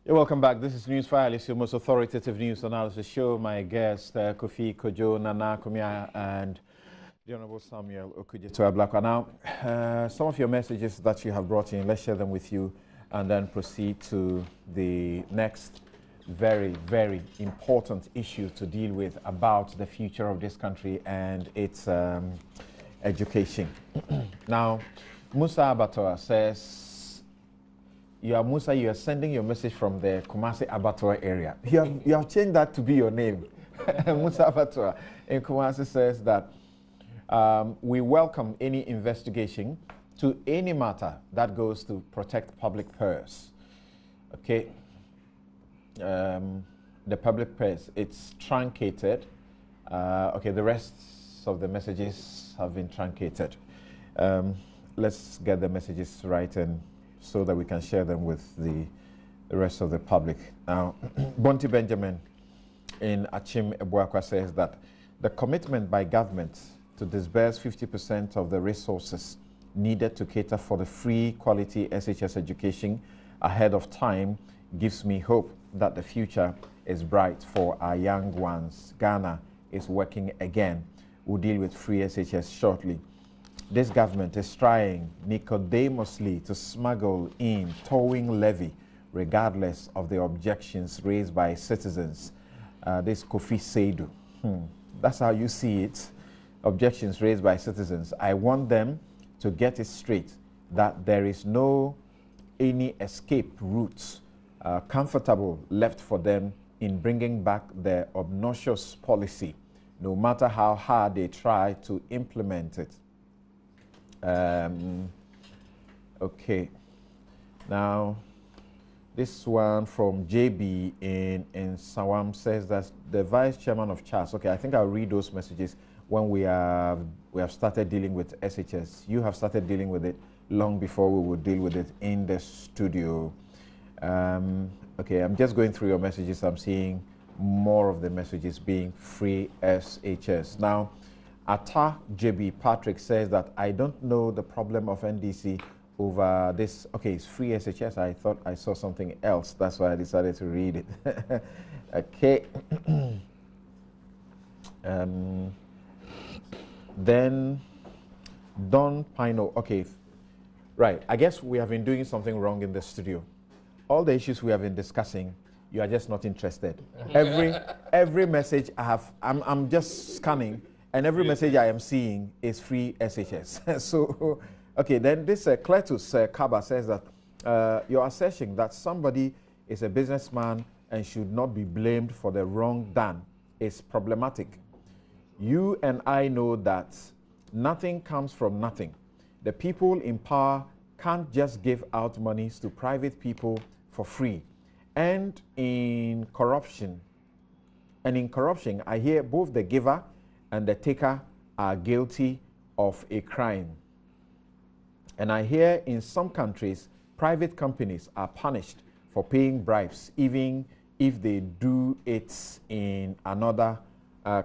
You're welcome back. This is Newsfile. It's your most authoritative news analysis show. My guest, Kofi Kojo, Nana Kumia, and the Honorable Samuel Okudjeto Ablakwa. Now, some of your messages that you have brought in, let's share them with you and then proceed to the next very, very important issue to deal with about the future of this country and its education. Now, Musa Abator says, you are sending your message from the Kumasi Abattoir area. You have changed that to be your name. Musa Abattoir in Kumasi says that we welcome any investigation to any matter that goes to protect public purse. Okay. The public purse, it's truncated. Okay, the rest of the messages have been truncated. Let's get the messages right and so that we can share them with the rest of the public. Now, Bonti Benjamin in Achim Ebuakwa says that the commitment by government to disburse 50% of the resources needed to cater for the free quality SHS education ahead of time gives me hope that the future is bright for our young ones. Ghana is working again. We'll deal with free SHS shortly. This government is trying nicodemously to smuggle in towing levy regardless of the objections raised by citizens. This Kofi Seidu. That's how you see it. Objections raised by citizens. I want them to get it straight that there is no any escape routes comfortable left for them in bringing back their obnoxious policy, no matter how hard they try to implement it. Okay, now this one from JB in Sawam says that the vice chairman of CHAS. Okay, I think I'll read those messages when we have started dealing with SHS. You have started dealing with it long before we would deal with it in the studio. Okay, I'm just going through your messages. I'm seeing more of the messages being free SHS. Now, Atta JB Patrick says that I don't know the problem of NDC over this. Okay, it's free SHS. I thought I saw something else. That's why I decided to read it. Okay. Then Don Pino. Okay, right. I guess we have been doing something wrong in the studio. All the issues we have been discussing, you are just not interested. Every message I have, I'm just scanning. And every message I am seeing is free SHS. So, okay, then this Cletus Kaba says that your assertion that somebody is a businessman and should not be blamed for the wrong done is problematic. You and I know that nothing comes from nothing. The people in power can't just give out monies to private people for free. And in corruption, I hear both the giver and the taker are guilty of a crime. And I hear in some countries, private companies are punished for paying bribes, even if they do it in another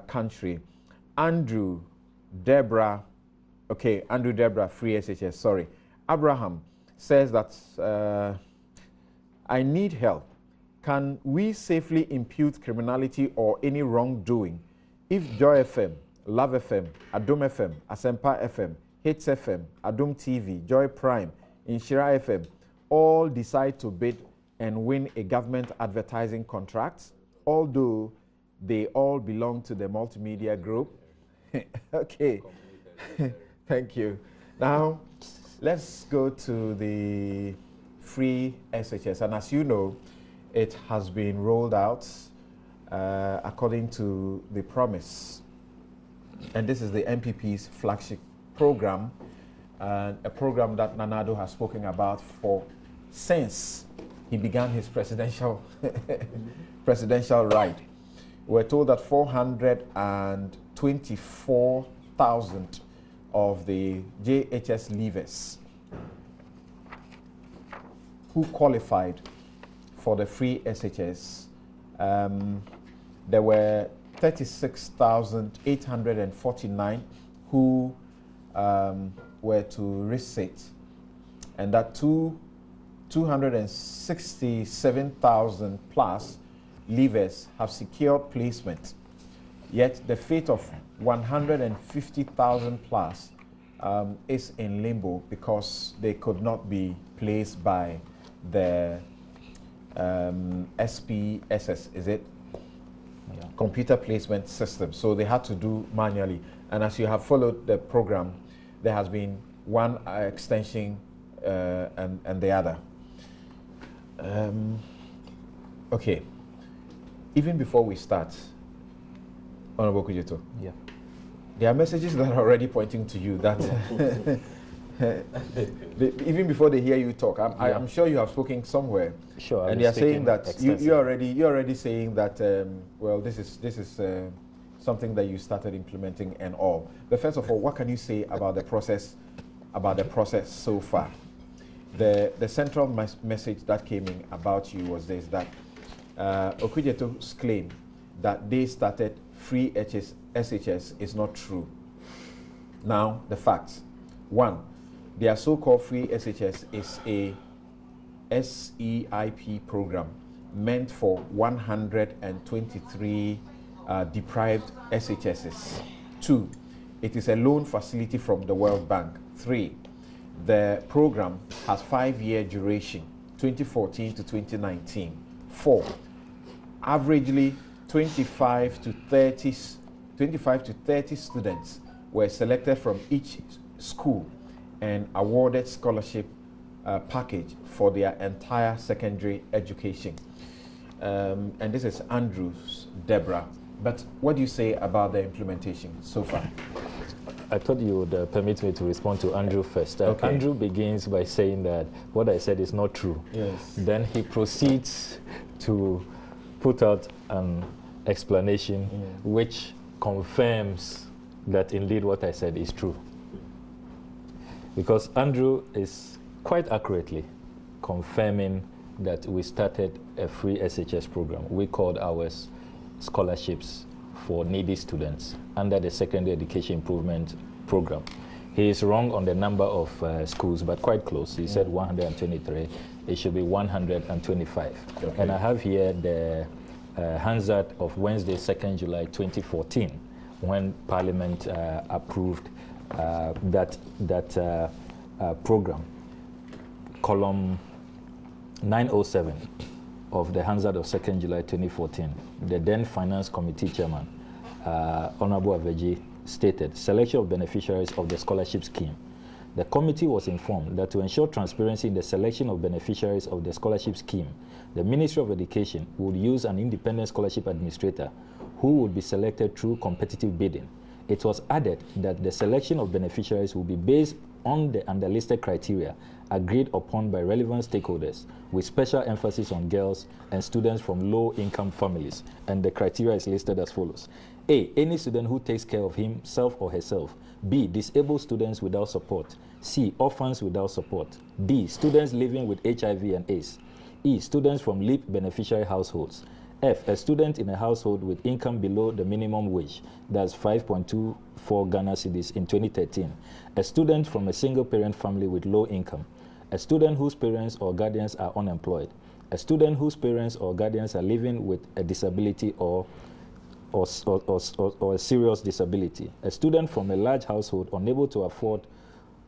country. Andrew Debra, free SHS, sorry. Abraham says that I need help. Can we safely impute criminality or any wrongdoing if Joy FM, Love FM, Adom FM, Asempa FM, Hits FM, Adom TV, Joy Prime, Inshira FM all decide to bid and win a government advertising contract, although they all belong to the multimedia group? Okay, thank you. Now, let's go to the free SHS. And as you know, it has been rolled out according to the promise. And this is the MPP's flagship program, a program that Nanado has spoken about since he began his presidential ride. We're told that 424,000 of the JHS leavers who qualified for the free SHS, there were 36,849 who were to resit, and that 2 267,000 plus leavers have secured placement, yet the fate of 150,000 plus is in limbo because they could not be placed by the SPSS, is it? Yeah. Computer placement system. So they had to do manually. And as you have followed the program, there has been one extension and the other. Okay. Even before we start, Honorable Kujeto, yeah, there are messages that are already pointing to you that even before they hear you talk, I'm sure you have spoken somewhere. Sure. And they are saying that you're already saying that well, this is something that you started implementing and all. But first of all, what can you say about the process so far? The central message that came in about you was this, that Okudjeto's claim that they started free SHS is not true. Now, the facts. One, their so-called free SHS is a SEIP program meant for 123 deprived SHSs. Two, it is a loan facility from the World Bank. Three, the program has 5-year duration, 2014 to 2019. Four, averagely 25 to 30 students were selected from each school and awarded scholarship package for their entire secondary education. And this is Andrew's Deborah. But what do you say about the implementation so far? I thought you would permit me to respond to Andrew first. Okay. Andrew begins by saying that what I said is not true. Yes. Then he proceeds to put out an explanation which confirms that indeed what I said is true. Because Andrew is quite accurately confirming that we started a free SHS program. We called ours scholarships for needy students under the Secondary Education Improvement Program. He is wrong on the number of schools, but quite close. He said 123. It should be 125. Okay. And I have here the Hansard of Wednesday, 2nd July 2014, when Parliament approved that program. Column 907 of the Hansard of 2nd July 2014, the then Finance Committee Chairman, Honorable Aveji, stated, selection of beneficiaries of the scholarship scheme. The committee was informed that to ensure transparency in the selection of beneficiaries of the scholarship scheme, the Ministry of Education would use an independent scholarship administrator who would be selected through competitive bidding. It was added that the selection of beneficiaries will be based on the underlisted criteria agreed upon by relevant stakeholders, with special emphasis on girls and students from low-income families. And the criteria is listed as follows. A, any student who takes care of himself or herself. B, disabled students without support. C, orphans without support. D, students living with HIV and AIDS. E, students from LEAP beneficiary households. F, a student in a household with income below the minimum wage, that's 5.24 Ghana cedis in 2013. A student from a single-parent family with low income. A student whose parents or guardians are unemployed. A student whose parents or guardians are living with a disability or a serious disability. A student from a large household unable to afford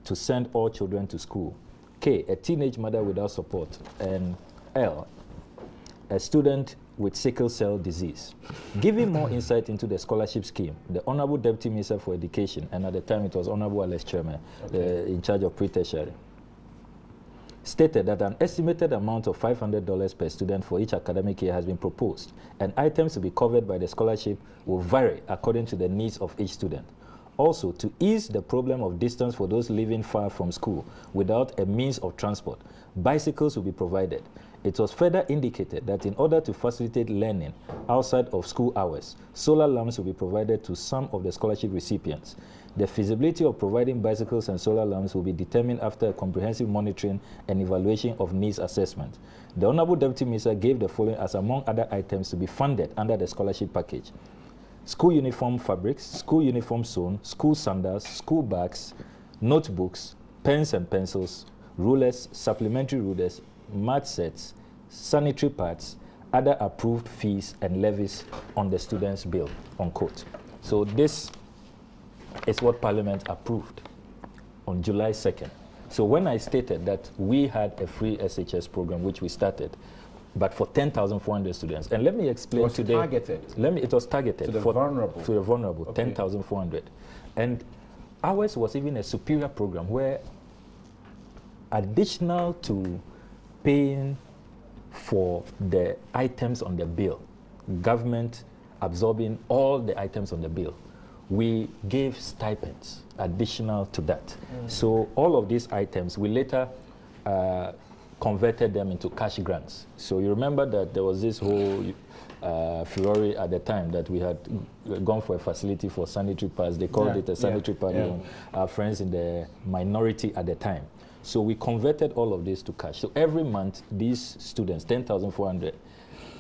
to send all children to school. K, a teenage mother without support. And L, a student with sickle cell disease. Giving more insight into the scholarship scheme, the Honorable Deputy Minister for Education, and at the time it was Honorable Alex Chairman, in charge of pre-tertiary, stated that an estimated amount of $500 per student for each academic year has been proposed, and items to be covered by the scholarship will vary according to the needs of each student. Also, to ease the problem of distance for those living far from school without a means of transport, bicycles will be provided. It was further indicated that in order to facilitate learning outside of school hours, solar lamps will be provided to some of the scholarship recipients. The feasibility of providing bicycles and solar lamps will be determined after a comprehensive monitoring and evaluation of needs assessment. The Honorable Deputy Minister gave the following as among other items to be funded under the scholarship package: school uniform fabrics, school uniform sewn, school sandals, school bags, notebooks, pens and pencils, rulers, supplementary rulers, math sets, sanitary pads, other approved fees and levies on the student's bill, unquote. So this is what Parliament approved on July 2nd. So when I stated that we had a free SHS program, which we started, but for 10,400 students, and let me explain today. It was targeted to the vulnerable. To the vulnerable, okay. 10,400. And ours was even a superior program where, additional to paying for the items on the bill, government absorbing all the items on the bill, we gave stipends additional to that. So all of these items, we later converted them into cash grants. So you remember that there was this whole furore at the time that we had gone for a facility for sanitary pads. They called it a sanitary pad loan. Our friends in the minority at the time. So we converted all of this to cash. So every month, these students, 10,400,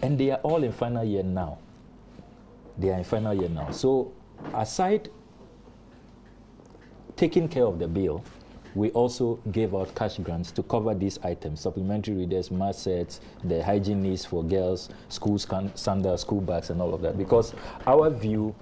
and they are all in final year now. They are in final year now. So aside taking care of the bill, we also gave out cash grants to cover these items: supplementary readers, math sets, the hygiene needs for girls, school sandals, school bags, and all of that. Because our view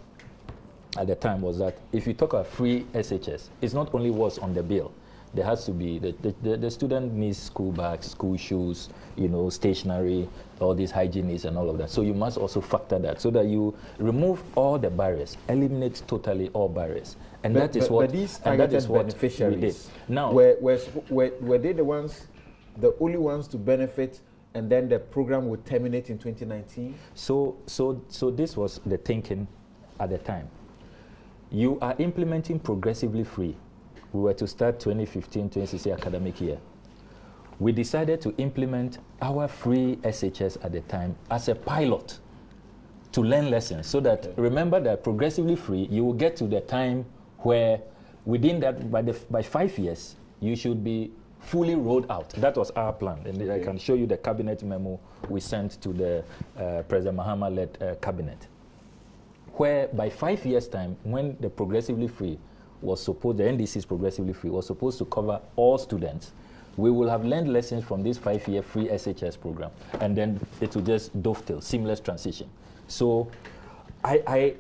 at the time was that if you talk about free SHS, it's not only what's on the bill. There has to be, the student needs school bags, school shoes, you know, stationery, all these hygiene needs and all of that. So you must also factor that so that you remove all the barriers, eliminate totally all barriers. And that is what these targeted beneficiaries, we did. Now, were they the ones, the only ones to benefit, and then the program would terminate in 2019? So this was the thinking at the time. You are implementing progressively free. We were to start 2015-2016 academic year. We decided to implement our free SHS at the time as a pilot to learn lessons, so that, remember that progressively free, you will get to the time where within that, by 5 years, you should be fully rolled out. That was our plan. And I can show you the cabinet memo we sent to the President Mahama-led cabinet, where by 5 years' time, when the progressively free was supposed, the NDC's progressively free was supposed to cover all students, we will have learned lessons from this 5-year free SHS program, and then it will just dovetail, seamless transition. So I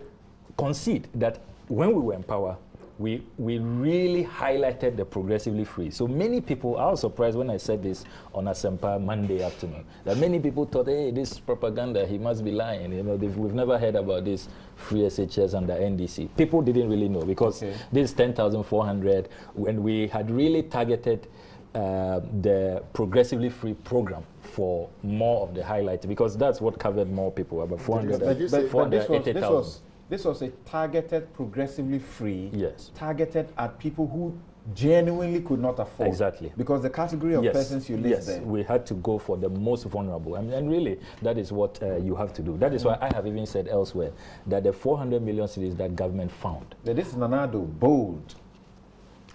concede that when we were in power, we really highlighted the progressively free. So many people, I was surprised when I said this on Asempa Monday afternoon, that many people thought, hey, this propaganda, he must be lying. You know, we've never heard about this free SHS under NDC. People didn't really know, because this 10,400, when we had really targeted the progressively free program for more of the highlight, because that's what covered more people, about 480,000. This was a targeted, progressively free, yes, targeted at people who genuinely could not afford. Exactly. Because the category of persons you list there. We had to go for the most vulnerable. And really, that is what you have to do. That is why I have even said elsewhere that the 400 million cedis that government found. This is Nanado, bold.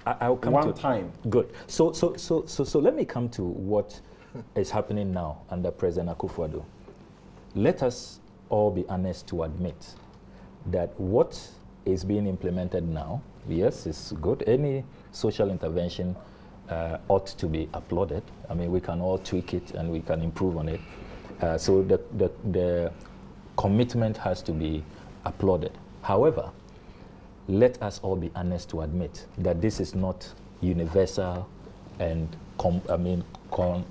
I'll come one to time. Good. So let me come to what is happening now under President Akufo-Addo. Let us all be honest to admit that what is being implemented now, yes, it's good. Any social intervention ought to be applauded. I mean, we can all tweak it and we can improve on it. So the commitment has to be applauded. However, let us all be honest to admit that this is not universal and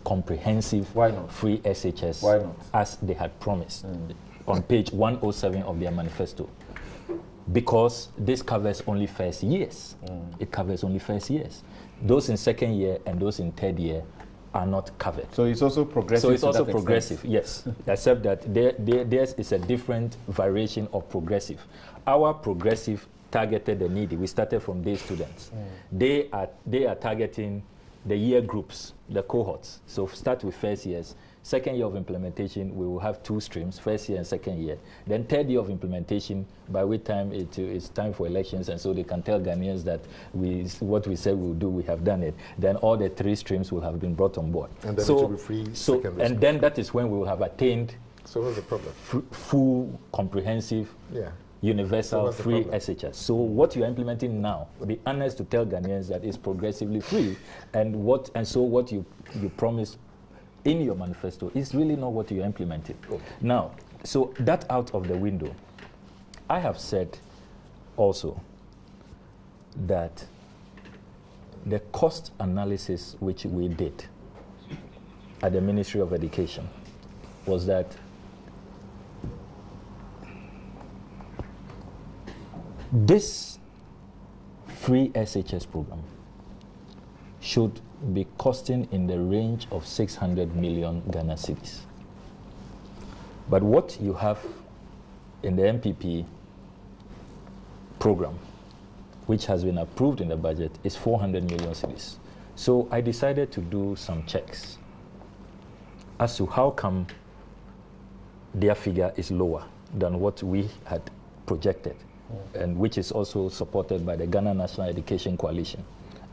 comprehensive free SHS as they had promised on page 107 of their manifesto. Because this covers only first years. It covers only first years. Those in second year and those in third year are not covered. So it's also progressive. So it's also progressive, yes. Except that theirs is a different variation of progressive. Our progressive targeted the needy. We started from day students. They are targeting the year groups, the cohorts. So start with first years. Second year of implementation, we will have 2 streams, first year and second year. Then third year of implementation, by which time it's time for elections, and so they can tell Ghanaians that what we said we'll do, we have done it. Then all the 3 streams will have been brought on board. And then it will be free secondary and then that is when we will have attained what's the problem? Full, comprehensive, universal free SHS. So what you are implementing now, be honest to tell Ghanaians that it's progressively free, and so what you promised in your manifesto is really not what you're implementing. Okay. Now, so that out of the window, I have said also that the cost analysis which we did at the Ministry of Education was that this free SHS program should be costing in the range of 600 million Ghana cedis. But what you have in the MPP program, which has been approved in the budget, is 400 million cedis. So I decided to do some checks as to how come their figure is lower than what we had projected, and which is also supported by the Ghana National Education Coalition.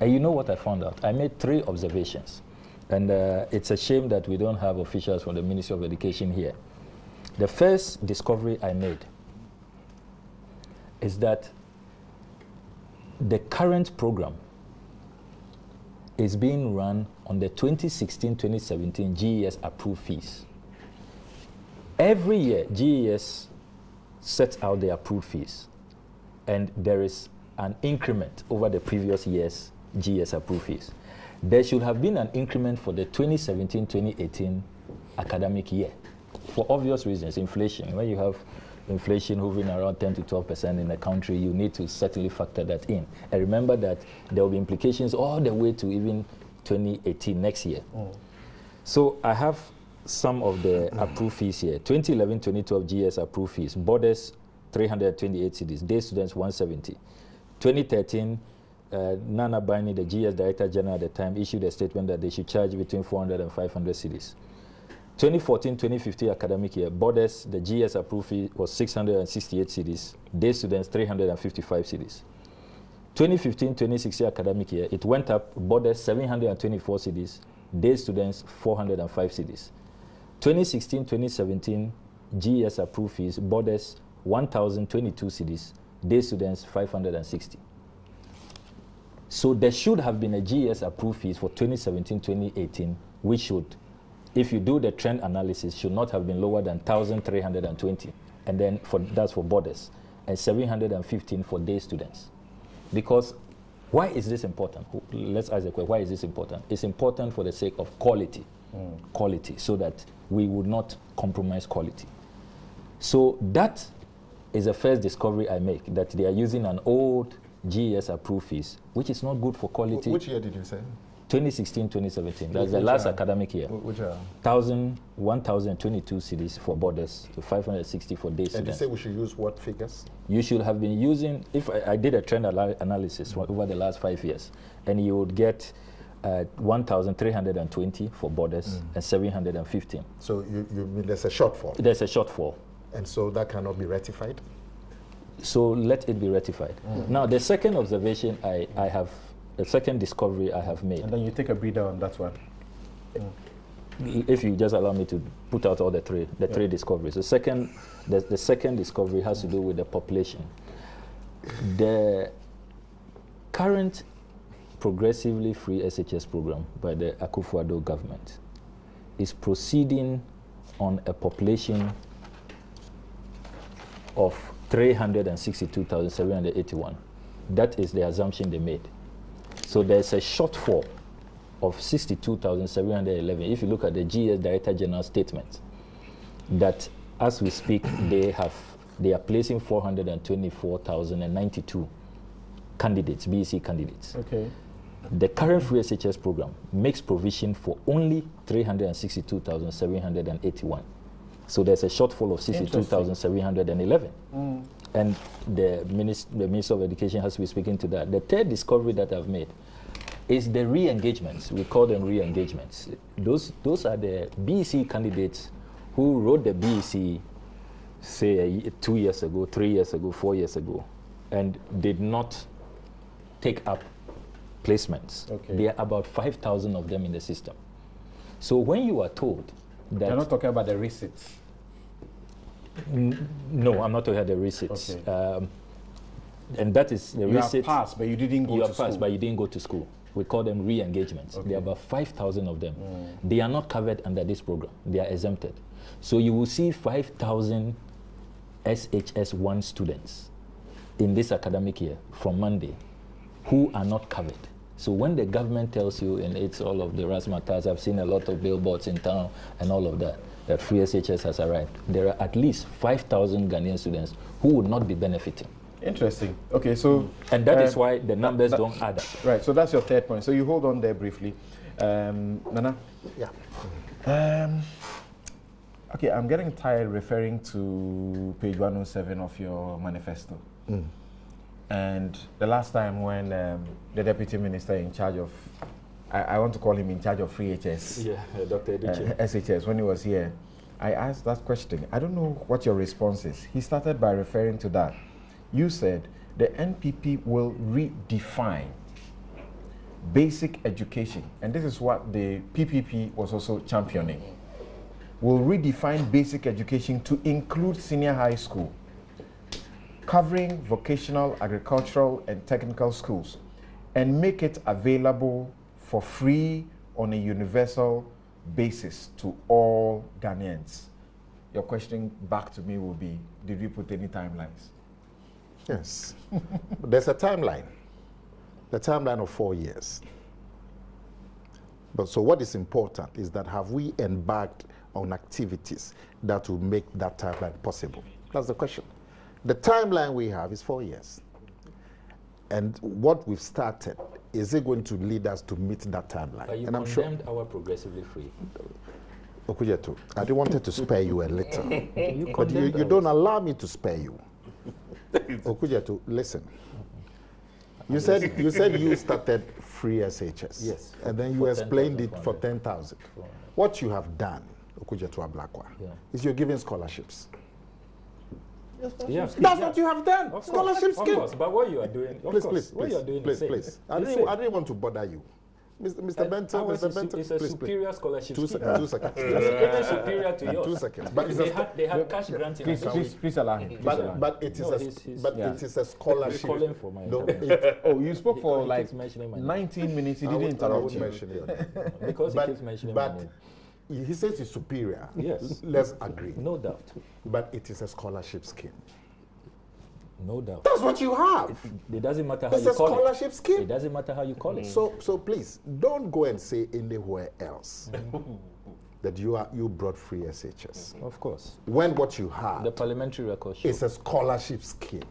And you know what I found out? I made 3 observations. And it's a shame that we don't have officials from the Ministry of Education here. The first discovery I made is that the current program is being run on the 2016-2017 GES approved fees. Every year, GES sets out the approved fees, and there is an increment over the previous year's GES approved fees. There should have been an increment for the 2017-2018 academic year, for obvious reasons. Inflation. When you have inflation hovering around 10 to 12% in the country, you need to certainly factor that in. And remember that there will be implications all the way to even 2018 next year. So I have some of the approved fees here. 2011-2012 GS approved fees. Borders 328 cedis. Day students 170. 2013, Nana Bani, the GS Director General at the time, issued a statement that they should charge between 400 and 500 cedis. 2014-2015 academic year, Borders, the GS approved fee was 668 cedis. Day students 355 cedis. 2015-2016 academic year, it went up, Borders 724 cedis. Day students 405 cedis. 2016-2017 GES approved fees, Borders 1,022 cedis. Day students 560. So there should have been a GES approved fees for 2017-2018, which should, if you do the trend analysis, should not have been lower than 1,320, and then that's for Borders, and 715 for day students. Because why is this important? Let's ask the question, why is this important? It's important for the sake of quality, quality, so that we would not compromise quality. So that is the first discovery I make, that they are using an old GES approved fees, which is not good for quality. Which year did you say? 2016-2017. That's the last academic year. Which are? 1,022 cedis for Borders, to 560 for day students. And you say we should use what figures? You should have been using, if I did a trend analysis over the last 5 years, and you would get 1,320 for Borders and 715. So you mean there's a shortfall? There's a shortfall. And so that cannot be rectified? So let it be rectified. Now, the second observation I have, the second discovery I have made. And then you take a breather on that one. If you just allow me to put out all the three discoveries. The second discovery has to do with the population. The current progressively free SHS program by the Akufo-Addo government is proceeding on a population of 362,781. That is the assumption they made. So there's a shortfall of 62,711. If you look at the GS Director General statement, that as we speak, they are placing 424,092 candidates, BEC candidates. Okay. The current free SHS program makes provision for only 362,781. So there's a shortfall of 62,711. And the Minister of Education has to be speaking to that. The third discovery that I've made is the re-engagements. We call them re-engagements. Those are the BEC candidates who wrote the BEC, say 2 years ago, 3 years ago, 4 years ago, and did not take up placements. Okay. There are about 5,000 of them in the system. So when you are told that... You're not talking about the receipts? No, I'm not talking about the receipts. Okay. And that is the receipt. You have passed, but you didn't go to school. You have passed, but you didn't go to school. We call them re-engagements. Okay. There are about 5,000 of them. They are not covered under this program. They are exempted. So you will see 5,000 SHS 1 students in this academic year from Monday who are not covered. So when the government tells you, and it's all of the razzmatazz, I've seen a lot of billboards in town and all of that, that free SHS has arrived, there are at least 5,000 Ghanaian students who will not be benefiting. Interesting. Okay, so... And that is why the numbers don't add up. Right, so that's your third point. So you hold on there briefly. Nana? Yeah. Okay, I'm getting tired referring to page 107 of your manifesto. And the last time when the deputy minister in charge of, I want to call him in charge of free HS, Dr. SHS, when he was here, I asked that question. I don't know what your response is. He started by referring to that. You said the NPP will redefine basic education, and this is what the PPP was also championing. Will redefine basic education to include senior high school, covering vocational, agricultural, and technical schools, and make it available for free on a universal basis to all Ghanaians. Your question back to me will be, did we put any timelines? Yes. There's a timeline. The timeline of 4 years. But so what is important is that have we embarked on activities that will make that timeline possible? That's the question. The timeline we have is 4 years. And what we've started, is it going to lead us to meet that timeline? But you and I'm condemned our progressively free. Okujeto, I wanted to spare you a little. You But you don't allow me to spare you. Okujeto, listen. You said you started free SHS. Yes. And then you explained it for 10,000. What you have done, Okujeto Ablakwa, is you're giving scholarships. Yes, That's what you have done. Of Scholarship scheme. course, but what you are doing, what you are doing is please. I safe. didn't want to bother you. Mr. Benton, Mr. Mr. Benton, it's a please, superior scholarship 2 scheme. seconds. 2 seconds. Even superior to yours. 2 seconds. But it's They have cash grants in account. Please allow him. but it is it is a scholarship. He's calling for my No, intervention. Oh, you spoke for He like keeps mentioning my name. 19 minutes. He I didn't won't interrupt you. mention your name. Because he keeps mentioning my name. He says it's superior. Yes. Let's agree. No doubt. But it is a scholarship scheme. No doubt. That's what you have. It doesn't matter how It's you a call scholarship it. scheme. It doesn't matter how you call it. So please don't go and say anywhere else that you brought free SHS. Of course. When what you have The parliamentary record shows. is a scholarship scheme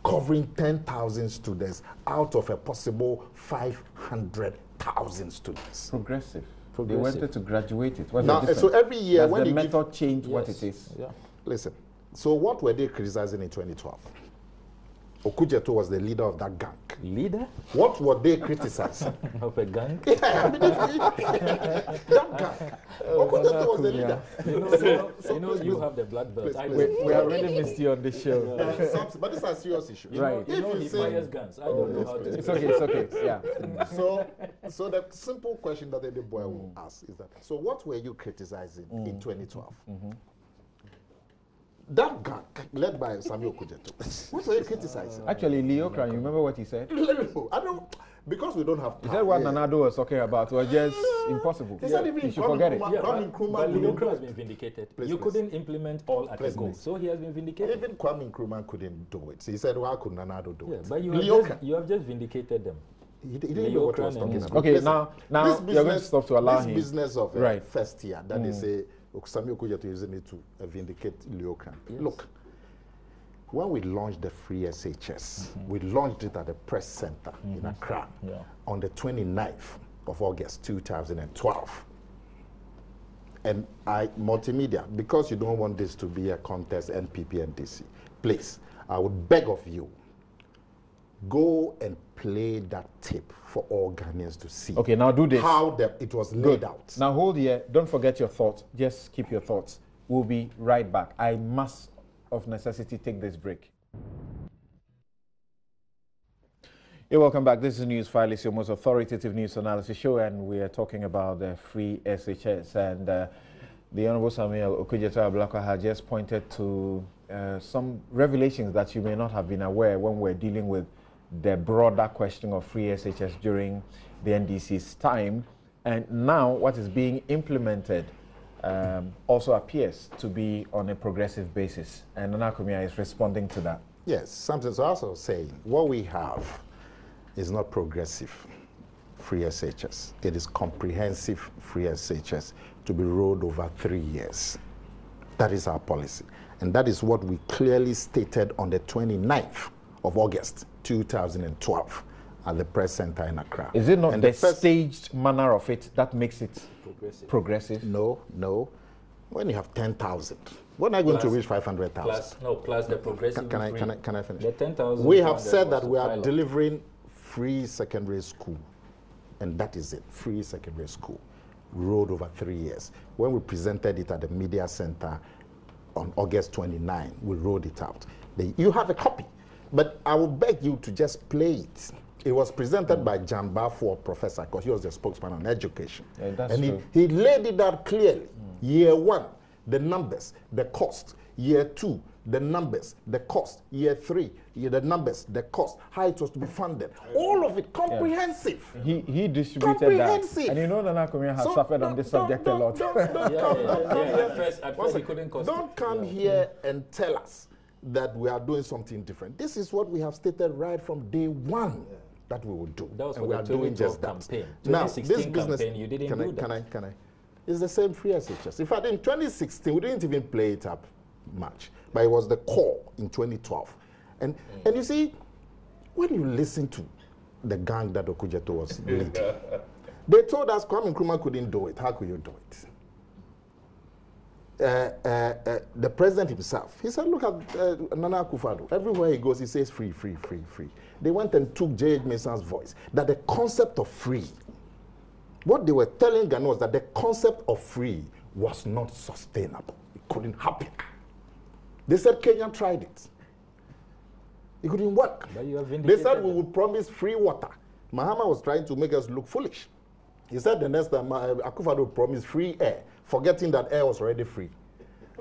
covering 10,000 students out of a possible 500,000 students. Progressive. They Progressive. wanted to graduate it. What's Now, the so difference? every year Does when the you method change what Yes. it is? Yeah. listen, so what were they criticizing in 2012? Okujeto was the leader of that gang. Leader What were they criticizing? of a gang? That gang. Okujeto was the leader. You have the black belt. I please. don't. We have really missed you on the show. But these are serious issues. Right. You know If he you say- fires guns. I don't know how to. It's okay. Yeah. So the simple question that the boy will ask is that, so what were you criticizing in 2012? That gang, led by Samuel Okujeto, what were you criticizing? Actually, Leo Kran, you remember what he said? I don't, because we don't have He time. said what Yeah. Nanado was talking about was just impossible. He said even you should Kwame forget it. Nkrumah- Yeah, Kwame but Nkrumah Leo couldn't Kran do has it. been vindicated. Please, You please. couldn't implement all at a Please, go, please. so he has been vindicated. Even Kwame Nkrumah couldn't do it. So he said, why could Nanado do Yeah, it? but you Leo have just vindicated them. He didn't Leo know what he was Kran and talking his- about. Okay, Listen, now this you're going to stop to allow this him. business of Right. first year that they say Samuel Okujeto is using it to vindicate Leo Kran. Yes. Look, when we launched the free SHS, we launched it at the press center in Accra on the 29th of August 2012. And multimedia, because you don't want this to be a contest, NPP and DC, please, I would beg of you, go and play that tape for all Ghanaians to see. Okay, now do this. How it was laid out. Now hold here. Don't forget your thoughts. Just keep your thoughts. We'll be right back. I must, of necessity, take this break. Hey, welcome back. This is Newsfile. It's your most authoritative news analysis show, and we are talking about the free SHS. And the Honorable Samuel Okujeto Ablakwa has just pointed to some revelations that you may not have been aware when we're dealing with the broader question of free SHS during the NDC's time. And now what is being implemented also appears to be on a progressive basis. And Nana Kumia is responding to that. Yes, something's also saying what we have is not progressive free SHS. It is comprehensive free SHS to be rolled over 3 years. That is our policy. And that is what we clearly stated on the 29th of August, 2012 at the Press Center in Accra. Is it not the staged manner of it that makes it progressive? No. When you have 10,000, when are you going to reach 500,000? Plus the progressive. Can I finish? The 10,000. We have said that we are delivering free secondary school, and that is it, free secondary school, rolled over 3 years. When we presented it at the Media Center on August 29, we rolled it out. You have a copy, but I will beg you to just play it. It was presented by Jan Barfour, professor, because he was the spokesman on education. Yeah, and he laid it out clearly. Year 1, the numbers, the cost. Year 2, the numbers, the cost. Year 3, the numbers, the cost. How it was to be funded. All of it comprehensive. Yeah. He distributed that. And you know Nana Kumia has suffered on this subject a lot. At first he couldn't cost Don't come here and tell us that we are doing something different. This is what we have stated right from day 1. That we will do. That was and for we the are doing just that. Campaign. Now, 2016 this business campaign, you didn't do that. Can I? It's the same free SHS. In fact, in 2016, we didn't even play it up much, but it was the core in 2012. And you see, when you listen to the gang that Okujeto was leading, they told us Kwame Nkrumah couldn't do it. How could you do it? The president himself, he said, look at Nana Akufo-Addo. Everywhere he goes, he says free, free, free, free. They went and took J.H. Mason's voice, that the concept of free, what they were telling Ghana was that the concept of free was not sustainable. It couldn't happen. They said Kenya tried it. It couldn't work. They said we would promise free water. Mahama was trying to make us look foolish. He said the next time Akufo-Addo promised free air, forgetting that air was already free.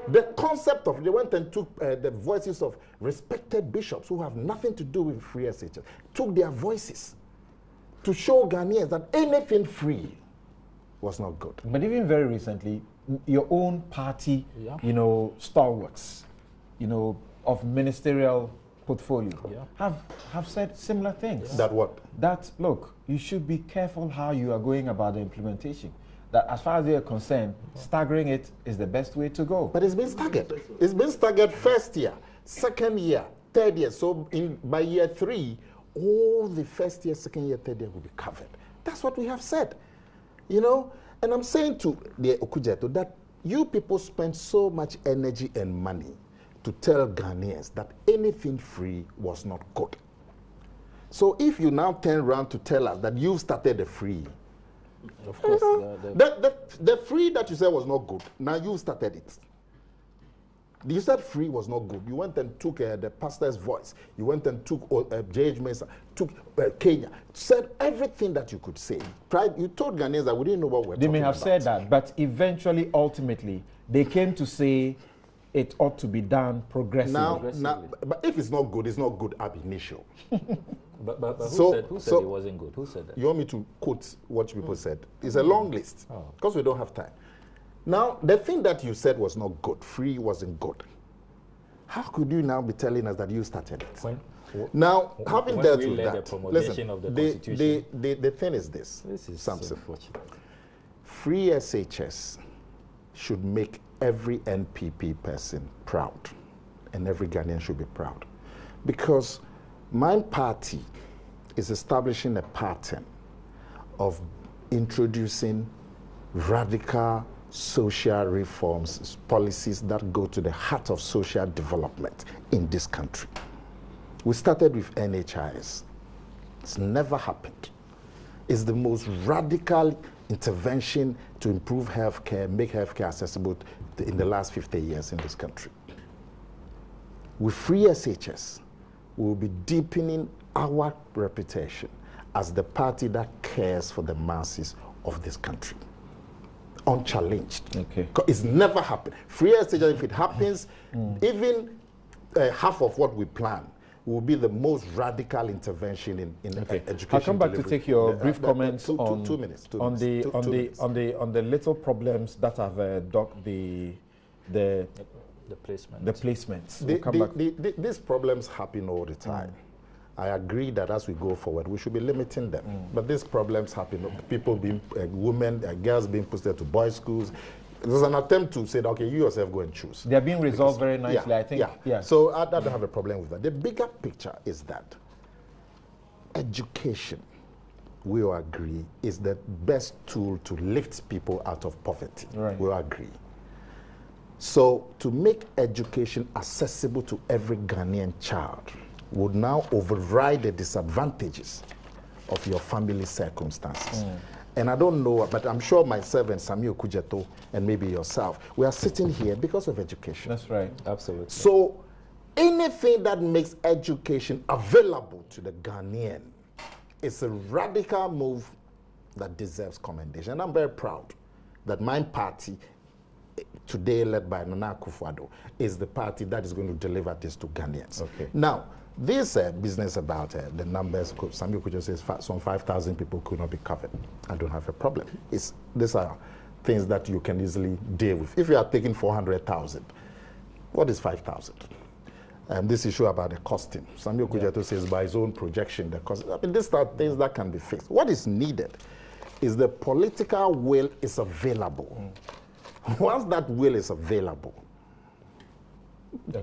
The concept of, they went and took the voices of respected bishops who have nothing to do with free SHS, took their voices to show Ghanaians that anything free was not good. But even very recently, your own party, stalwarts, of ministerial portfolio have said similar things. That what? That, look, you should be careful how you are going about the implementation. That as far as they are concerned, staggering it is the best way to go. But it's been staggered. It's been staggered first year, second year, third year. So by year 3, all the first year, second year, third year will be covered. That's what we have said. And I'm saying to the Okujeto that you people spend so much energy and money to tell Ghanaians that anything free was not good. So if you now turn around to tell us that you've started the free, of course, the free that you said was not good, now you started it. You said free was not good. You went and took the pastor's voice. You went and took J.H. Mensah, took Kenya, said everything that you could say. You told Ghanaians that we didn't know what we're talking about. They may have said that, but eventually, ultimately, they came to say it ought to be done progressively. Now, but if it's not good ab initio. But who said it wasn't good? Who said that? You want me to quote what people said? It's a long list, because we don't have time. Now, the thing that you said was not good, free wasn't good. How could you now be telling us that you started it? Now, having dealt with that, listen, the thing is this is something. Unfortunate. Free SHS should make every NPP person proud, and every Ghanaian should be proud. Because my party is establishing a pattern of introducing radical social reforms, policies that go to the heart of social development in this country. We started with NHIS. It's never happened. It's the most radical intervention to improve healthcare, make healthcare accessible in the last 50 years in this country. With free SHS, we will be deepening our reputation as the party that cares for the masses of this country. Unchallenged. Okay. It's never happened. Free SHS, if it happens, even half of what we plan, will be the most radical intervention in education. I'll come back delivery. to take your brief comments two on minutes. On the little problems that have docked the placements. The placements. We'll come back. These problems happen all the time. I agree that as we go forward, we should be limiting them. But these problems happen. People being, women, girls being posted to boys' schools. There's an attempt to say, okay, you yourself go and choose. They're being resolved very nicely, I think. Yeah. So I don't have a problem with that. The bigger picture is that education, we all agree, is the best tool to lift people out of poverty. Right. We all agree. So to make education accessible to every Ghanaian child would now override the disadvantages of your family circumstances. And I don't know, but I'm sure myself and Samuel Kujeto and maybe yourself, we are sitting here because of education. That's right. Absolutely. So anything that makes education available to the Ghanaian is a radical move that deserves commendation. And I'm very proud that my party, today led by Nana Akufo-Addo, is the party that is going to deliver this to Ghanaians. Okay. Now, this business about the numbers, Samuel could just say some 5,000 people could not be covered. I don't have a problem. These are things that you can easily deal with. If you are taking 400,000, what is 5,000? This issue about the costing. Samuel Kujeto says by his own projection, the cost. I mean, these are things that can be fixed. What is needed is the political will is available. Once that will is available,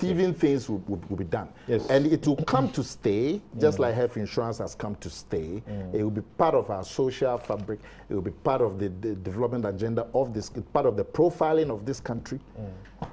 even things will be done. Yes. And it will come to stay, just like health insurance has come to stay. It will be part of our social fabric. It will be part of the development agenda of this, part of the profiling of this country,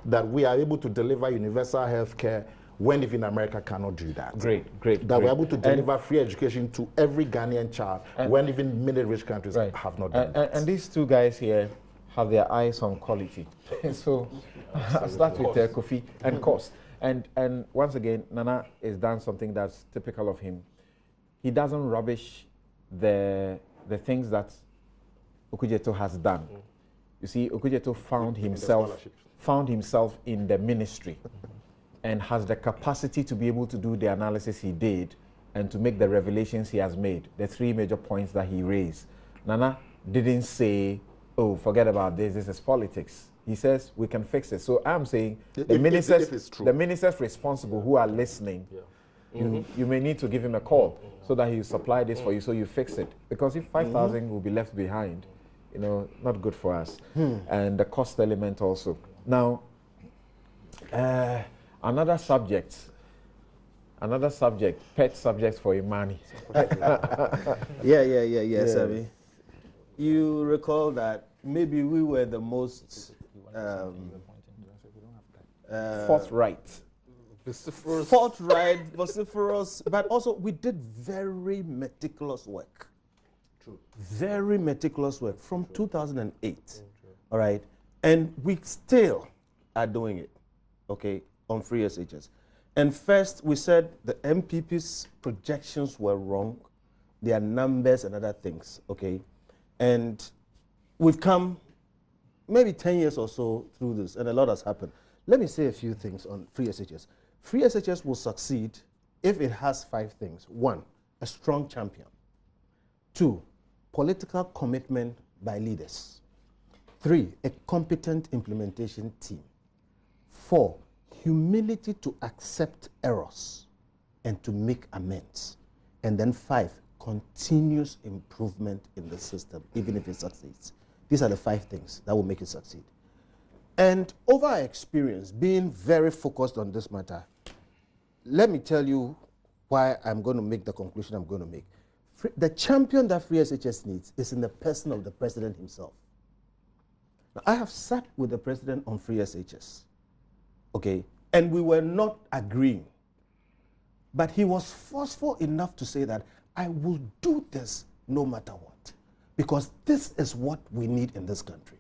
that we are able to deliver universal health care when even America cannot do that. Great. That we're able to deliver free education to every Ghanaian child when even many rich countries have not done that. And these two guys here have their eyes on quality. So I'll start with Kofi and cost. And once again, Nana has done something that's typical of him. He doesn't rubbish the things that Okujeto has done. You see, Okujeto found himself in the ministry and has the capacity to be able to do the analysis he did and to make the revelations he has made, the three major points that he raised. Nana didn't say, oh, forget about this is politics. He says we can fix it. So I'm saying the ministers responsible who are listening, you may need to give him a call so that he'll supply this for you so you fix it. Because if 5,000 will be left behind, not good for us. And the cost element also. Now, another subject, pet subject for Imani. Yes. Sammy. You recall that maybe we were the most forthright, vociferous, but also we did very meticulous work. True. Very meticulous work from 2008. All right, and we still are doing it. Okay, on free SHS. And first, we said the MPP's projections were wrong, their numbers and other things. Okay. And we've come maybe 10 years or so through this, and a lot has happened. Let me say a few things on free SHS. Free SHS will succeed if it has 5 things. 1, a strong champion. 2, political commitment by leaders. 3, a competent implementation team. 4, humility to accept errors and to make amends. And then 5, continuous improvement in the system, even if it succeeds. These are the 5 things that will make it succeed. And over our experience, being very focused on this matter, let me tell you why I'm going to make the conclusion I'm going to make. The champion that free SHS needs is in the person of the president himself. Now, I have sat with the president on free SHS, okay, and we were not agreeing. But he was forceful enough to say that I will do this no matter what, because this is what we need in this country.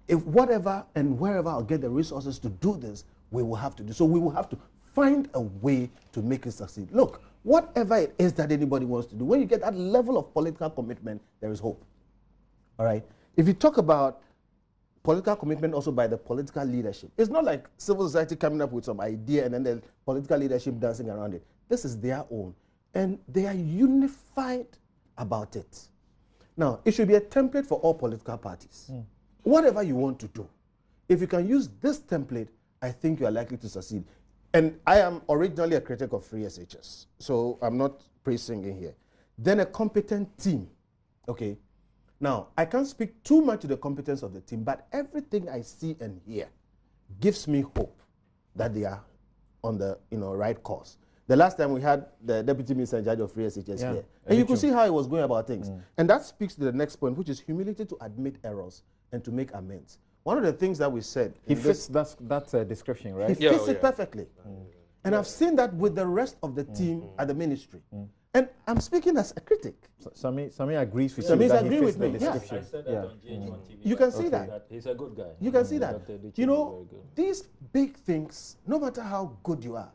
If whatever and wherever I'll get the resources to do this, we will have to do. So we will have to find a way to make it succeed. Look, whatever it is that anybody wants to do, when you get that level of political commitment, there is hope. All right? If you talk about political commitment also by the political leadership, it's not like civil society coming up with some idea and then the political leadership dancing around it. This is their own. And they are unified about it. Now, it should be a template for all political parties. Whatever you want to do, if you can use this template, I think you are likely to succeed. And I am originally a critic of free SHS, so I'm not praising in here. Then a competent team, okay? Now, I can't speak too much to the competence of the team, but everything I see and hear gives me hope that they are on the right course. The last time we had the deputy minister in charge of free SHS here, and you could see how he was going about things. And that speaks to the next point, which is humility to admit errors and to make amends. One of the things that we said... He fits that description, right? He fits it perfectly. And I've seen that with the rest of the team at the ministry. And I'm speaking as a critic. Sami agrees with Sami you that agrees he with fits me. the Yes. description. I said that on GH1 TV. You can see that. He's a good guy. You can see that. Dr. Edichie You is know, very good. these big things, no matter how good you are,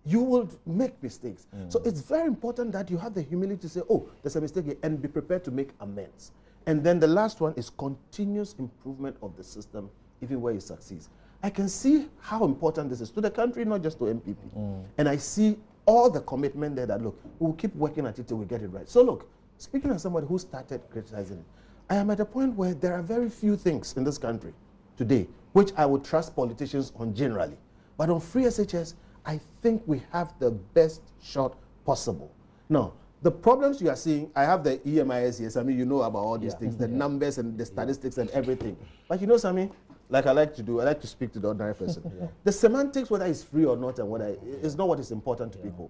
you will make mistakes. So it's very important that you have the humility to say, oh, there's a mistake here, and be prepared to make amends. And then the last one is continuous improvement of the system, even where it succeeds. I can see how important this is to the country, not just to MPP. And I see all the commitment there that, look, we'll keep working at it till we get it right. So look, speaking as somebody who started criticizing it, I am at a point where there are very few things in this country today which I would trust politicians on generally. But on free SHS, I think we have the best shot possible. Now, the problems you are seeing, I have the EMIS here. Sami, you know about all these things, the numbers and the statistics and everything. But you know, Sami, like I like to do, I like to speak to the ordinary person. The semantics, whether it's free or not, and whether is not what is important to people.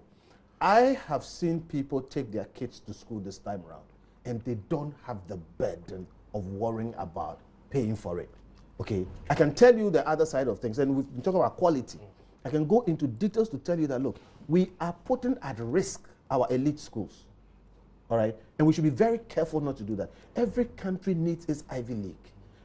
I have seen people take their kids to school this time around, and they don't have the burden of worrying about paying for it. Okay, I can tell you the other side of things, and we've been talking about quality. I can go into details to tell you that, look, we are putting at risk our elite schools, all right? And we should be very careful not to do that. Every country needs its Ivy League.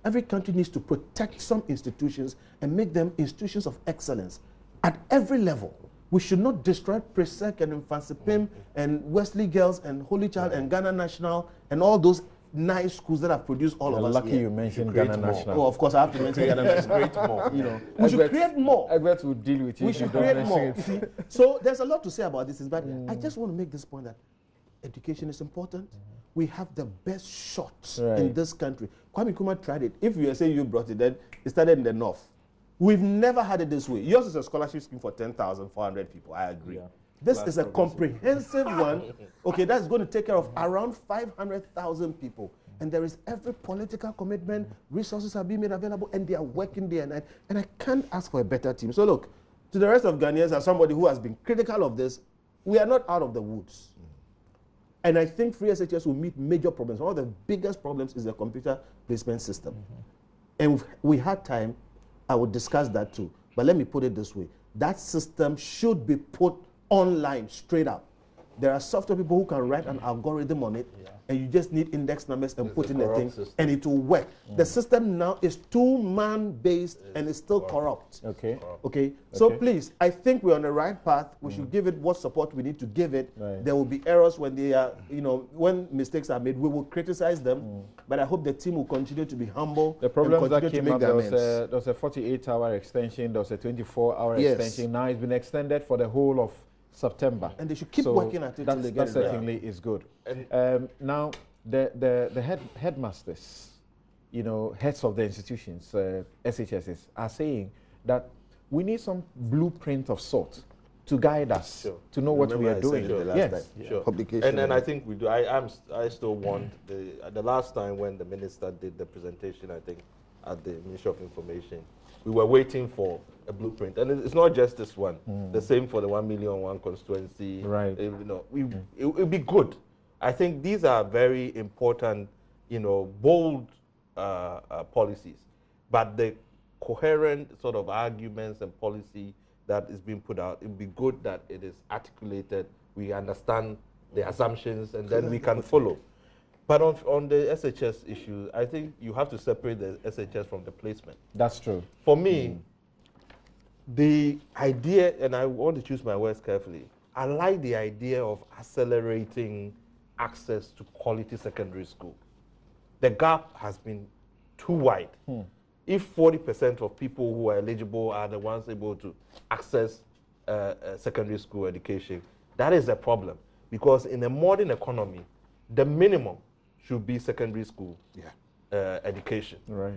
Every country needs to protect some institutions and make them institutions of excellence at every level. We should not destroy Presec and Infancy Pim and Wesley Girls and Holy Child and Ghana National and all those nice schools that have produced all of us lucky here. you mentioned Ghana National. Oh, of course, I have to mention Ghana National. Create more. You know, we should create more. Egbert will deal with you. We if you should don't create mention more. it. You see? So there's a lot to say about this, but I just want to make this point that education is important. We have the best shots in this country. Kwame Nkrumah tried it. If you say you brought it, then it started in the north. We've never had it this way. Yours is a scholarship scheme for 10,400 people. I agree. This is a comprehensive one. Okay, that's going to take care of around 500,000 people. And there is every political commitment, resources are being made available, and they are working day and night. And I can't ask for a better team. So look, to the rest of Ghanaians, as somebody who has been critical of this, we are not out of the woods. And I think free SHS will meet major problems. One of the biggest problems is the computer placement system. And if we had time, I would discuss that too. But let me put it this way. That system should be put online, straight up. There are software people who can write an algorithm on it, and you just need index numbers and put in the thing, and it will work. The system now is two-man based and it's still corrupt. Okay. Okay. So please, I think we're on the right path. We should give it what support we need to give it. There will be errors when they are, when mistakes are made. We will criticize them, but I hope the team will continue to be humble. The problem that came up, there was a 48-hour extension, there was a 24-hour extension. Now it's been extended for the whole of September. And they should keep working at it till they get it. That certainly is good. Now, the headmasters, heads of the institutions, SHSs, are saying that we need some blueprint of sort to guide us to know what we are doing. Publication. And I think we do. I still want the last time when the minister did the presentation, I think, at the Ministry of Information, we were waiting for a blueprint, and it's not just this one. The same for the 1 million one constituency. Right. It would be good. I think these are very important, bold policies, but the coherent sort of arguments and policy that is being put out, it would be good that it is articulated. We understand the assumptions, and then we can follow. But on the SHS issue, I think you have to separate the SHS from the placement. That's true. For me, the idea, and I want to choose my words carefully, I like the idea of accelerating access to quality secondary school. The gap has been too wide. If 40% of people who are eligible are the ones able to access secondary school education, That is a problem, because in a modern economy, the minimum should be secondary school education. Right.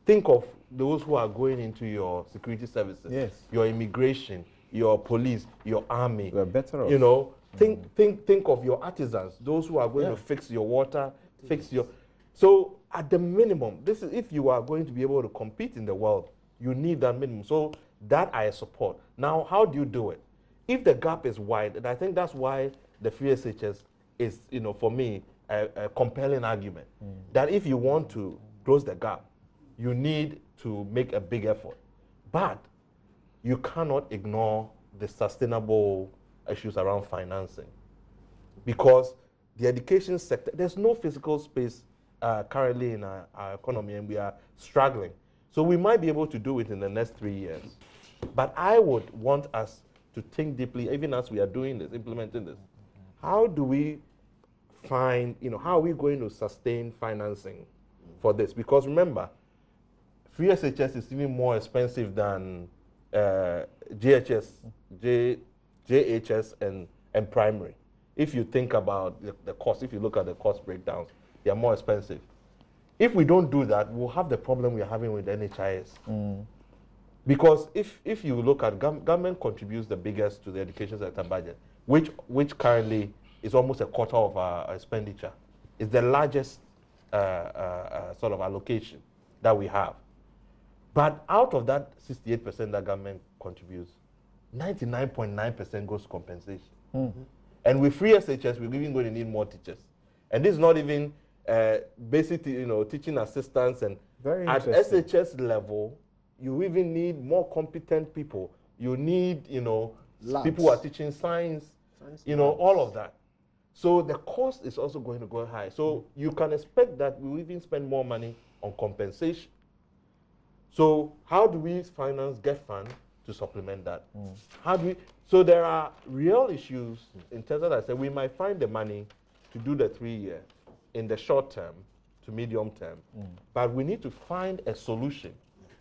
Think of those who are going into your security services, Yes. your immigration, your police, your army. We're better off. You know, think of your artisans, those who are going to fix your water, fix your. So at the minimum, this is if you are going to be able to compete in the world, you need that minimum. So that I support. Now, how do you do it? If the gap is wide, and I think that's why the free SHS is, for me, a compelling argument. That if you want to close the gap, you need to make a big effort. But you cannot ignore the sustainable issues around financing. Because the education sector, there's no physical space currently in our economy, and we are struggling. So we might be able to do it in the next 3 years. But I would want us to think deeply, even as we are doing this, implementing this. How do we find, how are we going to sustain financing for this? Because remember, free SHS is even more expensive than JHS, JHS and primary. If you think about the cost, if you look at the cost breakdowns, they are more expensive. If we don't do that, we'll have the problem we are having with NHIS. Because if you look at government contributes the biggest to the education sector budget, which currently is almost a quarter of our expenditure. It's the largest sort of allocation that we have. But out of that 68% that government contributes, 99.9% goes to compensation. And with free SHS, we're even going to need more teachers. And this is not even basic, teaching assistants. And Very at interesting. SHS level, you even need more competent people. You need, Labs. people who are teaching science, all of that. So the cost is also going to go high. So you can expect that we will even spend more money on compensation. So how do we get funds to supplement that? How do we? So there are real issues in terms of that. I said we might find the money to do the 3-year in the short term to medium term, but we need to find a solution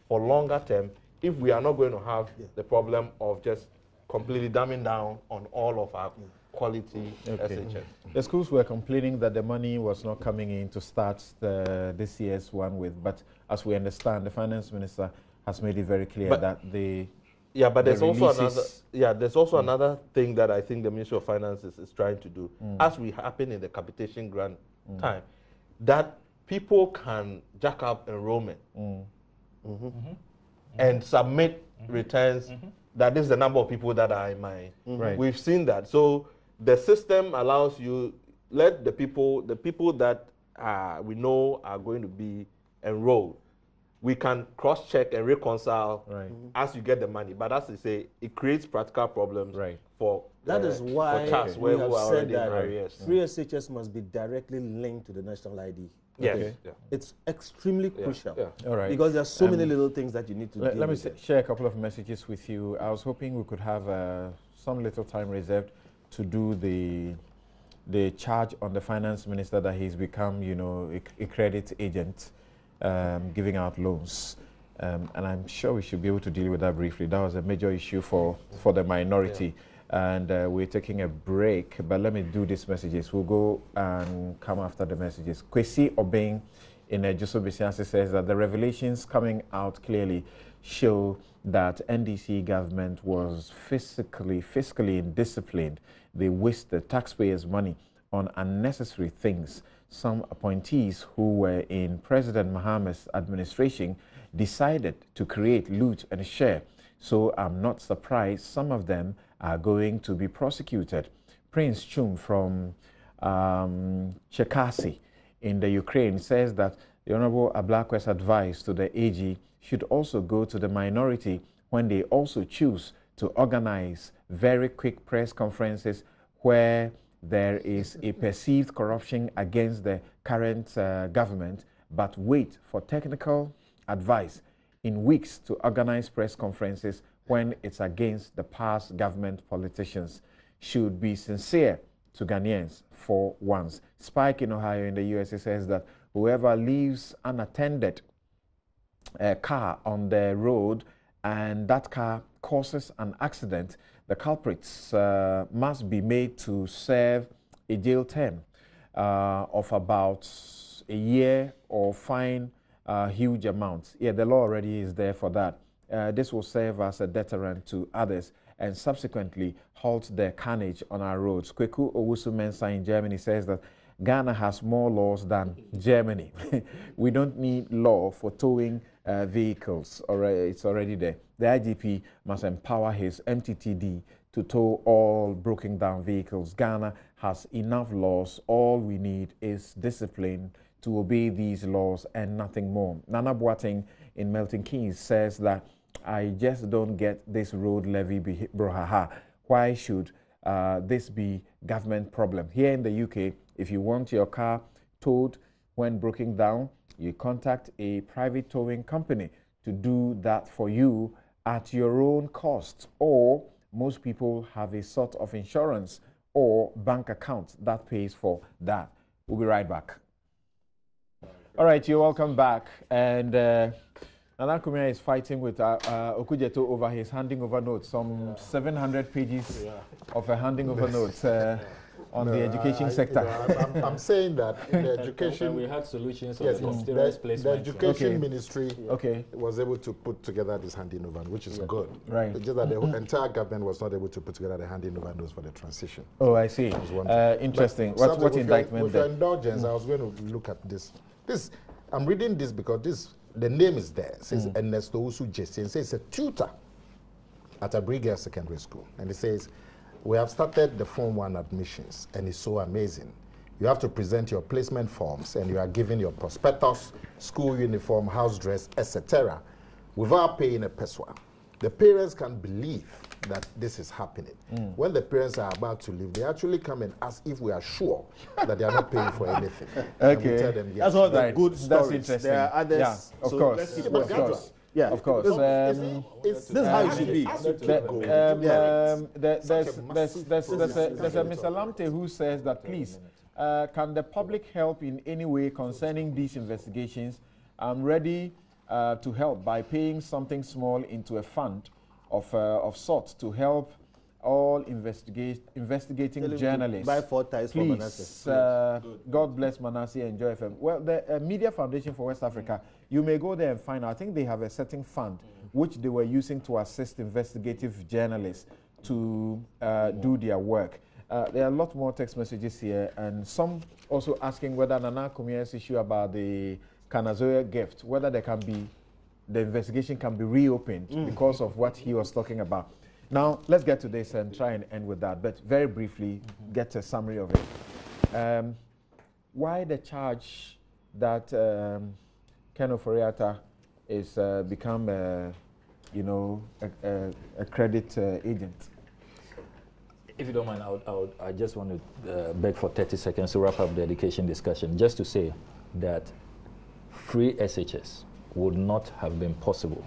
for longer term if we are not going to have the problem of just completely dumbing down on all of our quality SHS. The schools were complaining that the money was not coming in to start this year's one with, but as we understand, the finance minister has made it very clear that the but there's also releases- another thing that I think the Ministry of Finance is trying to do, as we happen in the capitation grant time, that people can jack up enrollment and submit returns that is the number of people that are in my. Right. We've seen that. So the system allows you, let the people that we know are going to be enrolled, we can cross-check and reconcile as you get the money. But as I say, it creates practical problems for That is why for tasks we where have who are said already in that arrears. free SHS must be directly linked to the national ID. Yes. Okay. Yeah. It's extremely crucial. All right. Because there are so many little things that you need to Let deal me with. share a couple of messages with you. I was hoping we could have some little time reserved to do the charge on the finance minister that he's become, a credit agent, giving out loans. And I'm sure we should be able to deal with that briefly. That was a major issue for the minority. And we're taking a break, but let me do these messages. We'll go and come after the messages. Kwesi Obeng in Joseph Bisiansi says that the revelations coming out clearly show that NDC government was fiscally indisciplined. They wasted taxpayers' money on unnecessary things. Some appointees who were in President Mahama's administration decided to create loot and share. So I'm not surprised some of them are going to be prosecuted. Prince Chum from Cherkasy in the Ukraine says that the Honorable Ablakwe's advice to the AG should also go to the minority when they also choose to organize very quick press conferences where there is a perceived corruption against the current government, but wait for technical advice in weeks to organize press conferences when it's against the past government politicians. Should be sincere to Ghanaians for once. Spike in Ohio in the USA says that whoever leaves unattended a car on the road and that car causes an accident, the culprits must be made to serve a jail term of about a year or fine huge amounts. Yeah, the law already is there for that. This will serve as a deterrent to others and subsequently halt the carnage on our roads. Kweku Owusu-Mensah in Germany says that Ghana has more laws than Germany. We don't need law for towing vehicles. It's already there. The IGP must empower his MTTD to tow all broken down vehicles. Ghana has enough laws. All we need is discipline to obey these laws and nothing more. Nana Boateng in Milton Keynes says that I just don't get this road levy brouhaha. Why should this be government problem? Here in the UK, if you want your car towed when broken down, you contact a private towing company to do that for you at your own cost. Or most people have a sort of insurance or bank account that pays for that. We'll be right back. All right, you're welcome back. And Nana Kumia is fighting with Okujeto over his handing over notes, some 700 pages of a handing over notes on the education sector. I'm saying that in the education... And we had solutions yes, on the education ministry was able to put together this handing over, which is good. Right. It's just that the entire government was not able to put together the handing over notes for the transition. Oh, I see. Interesting. What indictment with your indulgence, I was going to look at this. I'm reading this because the name is there. It says Ernesto Usu Jesse. It says a tutor at a Brigade Secondary School. And it says, we have started the Form 1 admissions, and it's so amazing. You have to present your placement forms, and you are given your prospectus, school uniform, house dress, etc., without paying a pesewa. The parents can believe that this is happening. When the parents are about to leave, they actually come and ask if we are sure that they are not paying for anything. And we tell them, yes. That's all the good stories. That's interesting. There are others. Yeah, of course. Of course. Yeah, of course. This is how it should be. There's a Mr. Lamte who says that, please, can the public help in any way concerning these investigations? I'm ready to help by paying something small into a fund of sorts to help all investigating journalists. Buy 4 ties for Manasseh. God bless Manasseh and Joy FM. Well, the Media Foundation for West Africa, you may go there and find out. I think they have a certain fund which they were using to assist investigative journalists to do their work. There are a lot more text messages here, and some also asking whether Nana Kumia's issue about the Kanazoya gift, whether there can be, the investigation can be reopened because of what he was talking about. Now, let's get to this and try and end with that, but very briefly, get a summary of it. Why the charge that Ken Oforiatta is become, a credit agent? If you don't mind, I just want to beg for 30 seconds to wrap up the education discussion, just to say that free SHS would not have been possible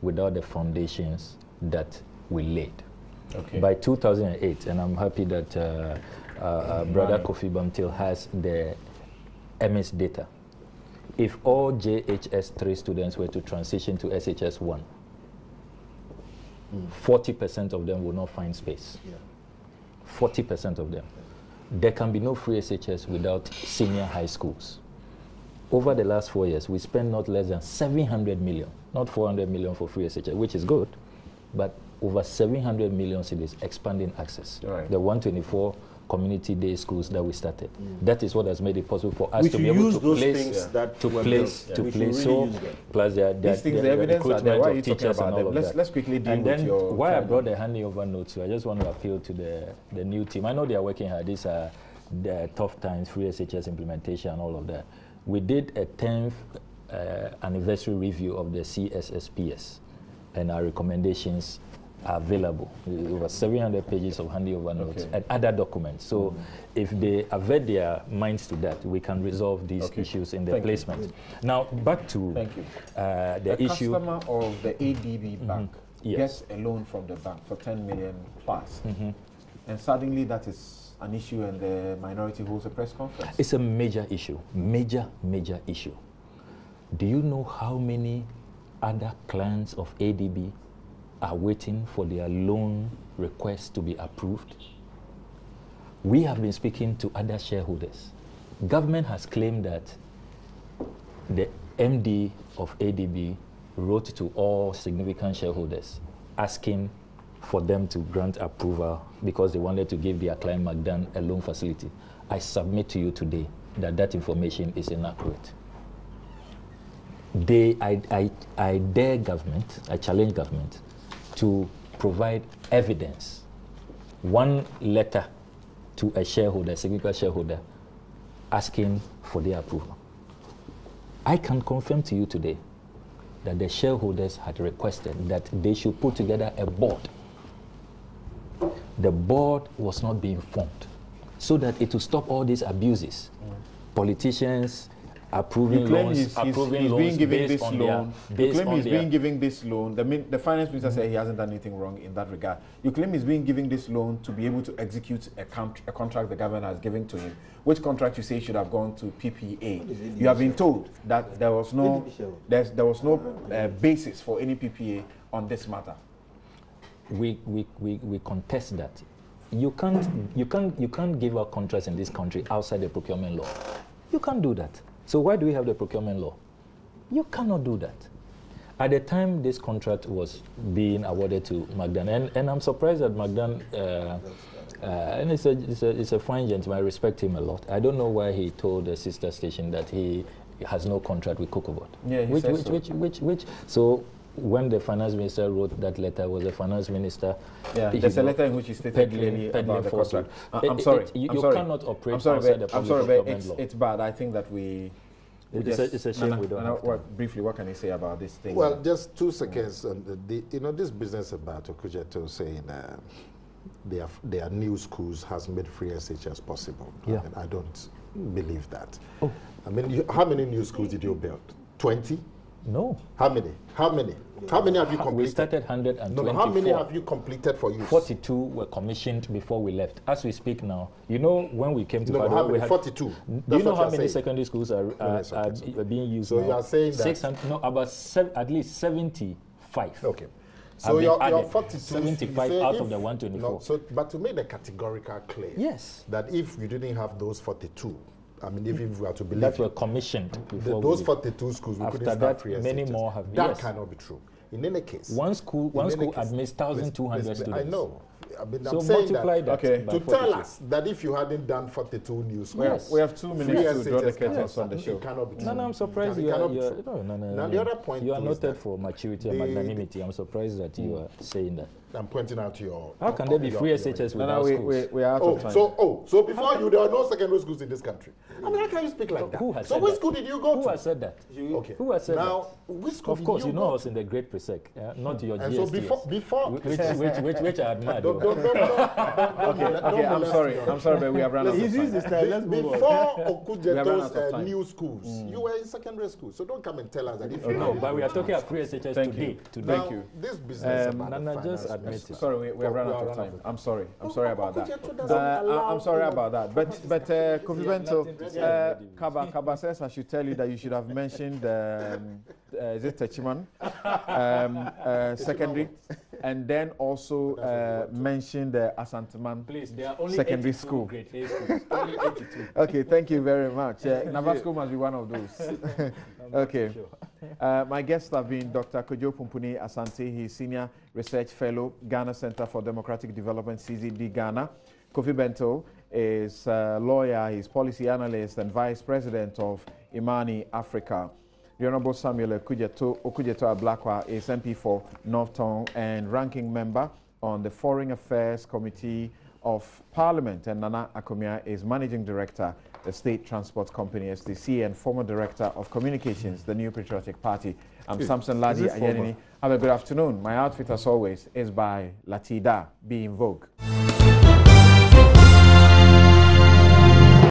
without the foundations that we laid. Okay. By 2008, and I'm happy that Brother Kofi Bamtil has the MS data. If all JHS 3 students were to transition to SHS 1, 40% of them will not find space. 40% of them. There can be no free SHS without senior high schools. Over the last 4 years, we spent not less than 700 million, not 400 million for free SHS, which is good, but over 700 million cities expanding access. Right. The 124 community day schools that we started. That is what has made it possible for us to be able to place, so plus the evidence recruitment of teachers and all of that. Let's quickly deal and then with your why I brought the handing over notes, so I just want to appeal to the new team. I know they are working hard. These are the tough times, free SHS implementation and all of that. We did a 10th anniversary review of the CSSPS, and our recommendations are available. Over 700 pages of handover notes and other documents. So if they avert their minds to that, we can resolve these issues in the placement. Now, back to the issue. The customer of the ADB bank gets a loan from the bank for 10 million plus. And suddenly that is an issue and the minority holds a press conference. It's a major issue, major issue. Do you know how many other clients of ADB are waiting for their loan request to be approved. We have been speaking to other shareholders. Government has claimed that the MD of ADB wrote to all significant shareholders asking for them to grant approval because they wanted to give their client McDan a loan facility. I submit to you today that that information is inaccurate. I dare government, I challenge government to provide evidence, one letter to a shareholder, a significant shareholder, asking for their approval. I can confirm to you today that the shareholders had requested that they should put together a board. The board was not being formed so that it will stop all these abuses. Politicians approving loans, he's being given this loan. You claim he's being given this loan. The finance minister said he hasn't done anything wrong in that regard. You claim he's being given this loan to be able to execute a contract the government has given to him. Which contract you say should have gone to PPA? You have been told that there was no basis for any PPA on this matter. We contest that. You can't give out contracts in this country outside the procurement law. You can't do that. So why do we have the procurement law? You cannot do that. At the time this contract was being awarded to McDan, and I'm surprised that McDan, and it's a fine gentleman, I respect him a lot. I don't know why he told the sister station that he has no contract with Cocobot. Yeah, which so when the finance minister wrote that letter, was the finance minister. Yeah, there's a letter in which he stated clearly about the contract. I'm sorry. You cannot operate outside the procurement law. It's bad. I think that it's a shame we don't have briefly, what can you say about this thing? Well, just 2 seconds. This business about Okujeto saying their new schools has made free SHS possible. Yeah. I don't believe that. Oh. I mean, how many new schools did you build? 20? No. How many? How many have you completed? We started 124. No, how many have you completed for use? 42 were commissioned before we left. As we speak now, you know, when we came to how many? 42. Do you know how many secondary schools are being used so now? You are saying that 600, no, about at least 75. Okay. So you're 42, 75 out of the 124. No, but to make the categorical claim, yes, that if you didn't have those 42, I mean, if we are to believe that were commissioned before those 42 schools, we couldn't start free SHS. Many more have. That cannot be true. In any case, one school admits 1,200 students. I know. I mean, so I'm saying multiply that okay. to tell us that if you hadn't done 42 new schools, we have 2 minutes to draw the curtains on the show. It cannot be true. No, I'm surprised No. Now the other point you are noted for maturity and magnanimity. I'm surprised that you are saying that. I'm pointing out to your. How can there be free SHS without schools? We are out of time. So before you, there are no secondary schools in this country. I mean, how can you speak like that? Who has so said which that? school did you go to? Who has said that? Okay. Who has said now, that? Which school of course, did you know I was in the Great Presec, not your and GSTS. so before which I admire. Okay, I'm sorry, but we have run out of time. Before Okujeto's new schools, you were in secondary school. So don't come and tell us that if you no, but we are talking about free SHS today. Thank you. This business Nana, just admit it. Sorry, we have run out of time. I'm sorry about that. I'm sorry about that. But Kofi Bento, Kaba says I should tell you that you should have mentioned is it Techiman secondary, and then also mention the Asanteman secondary school. Grade A schools. Only 82. Okay, thank you very much. Navasco must be one of those. Okay. My guests have been Dr. Kojo Pumpuni Asante. He's Senior Research Fellow, Ghana Center for Democratic Development, CZD Ghana. Kofi Bento is a lawyer, he's policy analyst and vice president of Imani Africa. The Honorable Samuel Okujeto Ablakwa is MP for Northtown and ranking member on the Foreign Affairs Committee of Parliament. And Nana Akomia is managing director, the State Transport Company, STC, and former director of communications, the New Patriotic Party. I'm Samson Ladi Ayenini. Have a good afternoon. My outfit, as always, is by Latida, Be in Vogue.